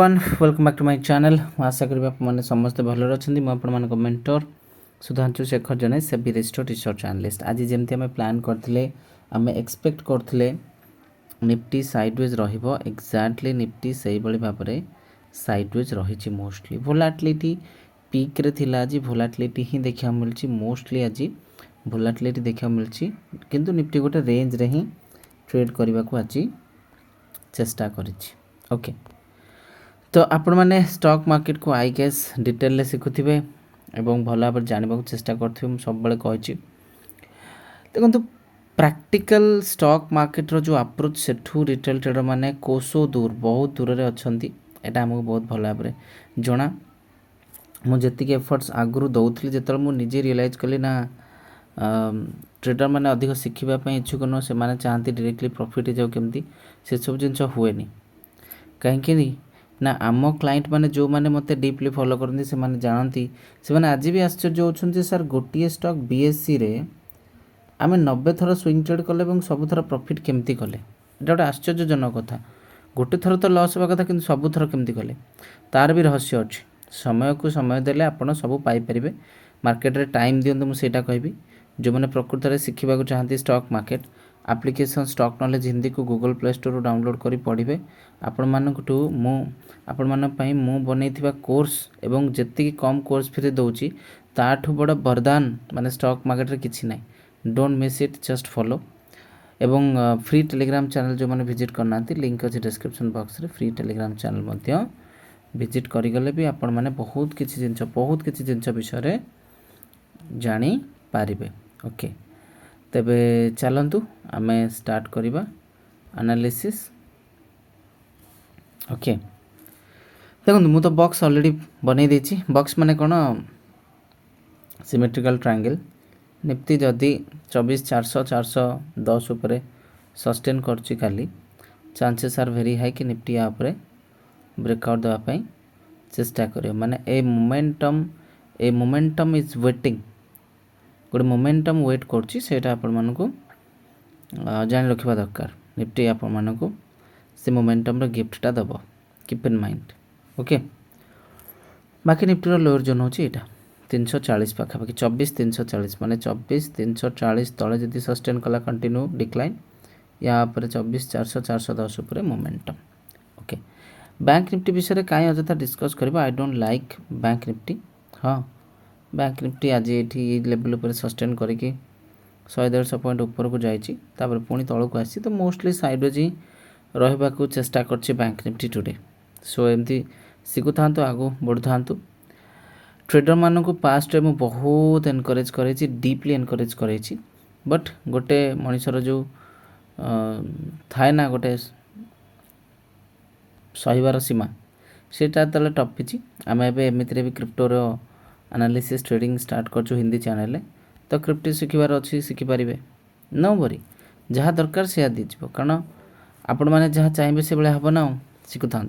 Welcome back to my channel. आशा करी आपने समस्ते भल अच्छा मुझे मेंटर सुधांशु शेखर जने सेबी रजिस्टर्ड रिसर्च एनालिस्ट। आज जमी आम प्लां करते आम एक्सपेक्ट करते निफ्टी साइडवेज रहिबो एक्जाक्टली निफ्टी से भाव में साइडवेज रही मोस्टली वोलाटिलिटी पीक रे थिला। आज वोलाटिलिटी ही देखा मिली मोस्टली आज वोलाटिलिटी देखा मिली किंतु निफ्टी गोटे रेंज रे ही ट्रेड करने को आज चेष्टा करिछि। ओके तो आपण मैंने स्टॉक मार्केट को आई गेस डिटेल शिखुवे और भल भाव जानवा चेष्टा करें। सब कही देखो प्रैक्टिकल स्टॉक मार्केट रो जो अप्रोच सेठू रिटेल ट्रेडर माने कोसो दूर बहुत दूर रे अछंती। एटा हमको बहुत भल भाव जना मुझे एफर्ट्स आगु दौली जो मुझे रियलाइज कली ना ट्रेडर मैंने अधिक शिखापी इच्छुक नुह से चाहती डायरेक्टली प्रॉफिट जाओ केमती से सब जिन हुए कहीं ना आम क्लाइंट माने जो माने मते डीपली फॉलो करती से माने जानती से माने आज भी आश्चर्य होती सर गोटे स्टॉक बीएससी रे आम 90 थर स्विंग ट्रेड कले सब थर प्रॉफिट केमती कले। एटा गोटे आश्चर्यजनक कथा। गोटे थर तो लॉस होगा कथा किंतु सब थर केमती कले तार भी रहस्य अच्छी। समय को समय देले आपण सब पाई परिबे। मार्केट रे टाइम दियंतु मु सेटा कहबी। जो मैंने प्रकृत में शिखा चाहती stock market application stock knowledge Hindi को गूगल प्ले स्टोर डाउनलोड करी पढ़े। आपण मु बनई कोर्स एवं जी कम कोर्स फ्री दूची ताठू बड़ वरदान माने स्टॉक मार्केट रे किछि ना। Don't miss it just follow एवं फ्री टेलीग्राम चैनल जो मैंने विजिट करना लिंक अच्छे डिस्क्रिप्शन बॉक्स रे फ्री टेलीग्राम चैनल मध्य विजिट करिगले भी आपण माने बहुत किछि जिंस विषय जानी पारिबे। ओके तेबे चलंतु आमे स्टार्ट करिबा एनालिसिस। ओके देखो मु तो बॉक्स ऑलरेडी बनै देछि। बॉक्स माने कोन सिमेट्रिकल ट्रायंगल निफ्टी जदि 24,400 410 ऊपर सस्टेन करछि खाली चांसेस आर वेरी हाई कि निफ्टी या ऊपर ब्रेकआउट देवा पई चेष्टा करियो। माने ए मोमेंटम इज वेटिंग गोटे मोमेंटम वेट करछि सेटा आपण मानको जान रखिबा दरकार। निफ्टी आपण मानको से मोमेंटम रो गिफ्टटा दबो कीप इन माइंड। ओके बाकी निफ्टी रो लोअर जोन होछि एटा 340 पाखापाखि 24,340 माने 24,340 तले जदि सस्टेन कला कंटिन्यू डिक्लाइन या पर 24,400 410 ऊपर मोमेंटम। ओके बैंक निफ्टी विषय काई अजथा डिस्कस करबा। I don't like bank Nifty. हाँ बैंक निफ्टी आज ये लेवल पर सस्टेन करके 100-150 पॉइंट ऊपर को जाइए पुणी तल को आसी तो मोस्टली साइडवेज ही रहा को चेष्टा कर बैंक निफ्टी टुडे। सो एमती शिखु था आगु बढ़ु था। ट्रेडर मान को पास्ट में बहुत एनकरेज कर डीपली एनकरेज कर बट गोटे मनीषर जो थाए ना गोटे सहीबार सीमा सेटा तले टपिची। आम एमती भी क्रिप्टोर एनालिसिस ट्रेडिंग स्टार्ट कर हिंदी चैनल तो क्रिप्टो शिखबार अच्छी शिखिपारे नो वरी जहाँ दरकार से दीजिए कारण आपण मैंने जहाँ चाहिए से भाया हम ना शिखु था।